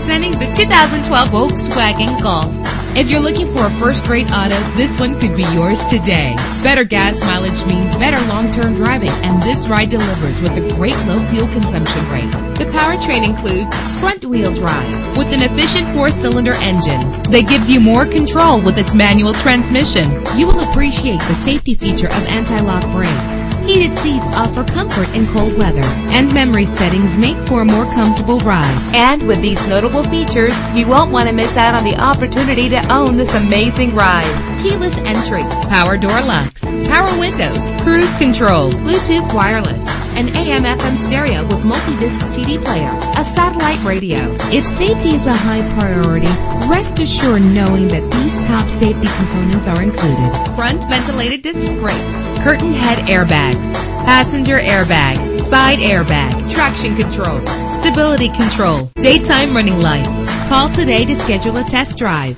Presenting the 2012 Volkswagen Golf. If you're looking for a first-rate auto, this one could be yours today. Better gas mileage means better long-term driving, and this ride delivers with a great low fuel consumption rate. The powertrain includes front-wheel drive with an efficient 4-cylinder engine that gives you more control with its manual transmission. You will appreciate the safety feature of anti-lock brakes. Heated seats offer comfort in cold weather, and memory settings make for a more comfortable ride. And with these notable features, you won't want to miss out on the opportunity to own this amazing ride. Keyless entry, power door locks, power windows, cruise control, Bluetooth wireless, an AM/FM stereo with multi-disc CD player, a satellite radio. If safety is a high priority, rest assured knowing that these top safety components are included. Front ventilated disc brakes, curtain head airbags, passenger airbag, side airbag, traction control, stability control, daytime running lights. Call today to schedule a test drive.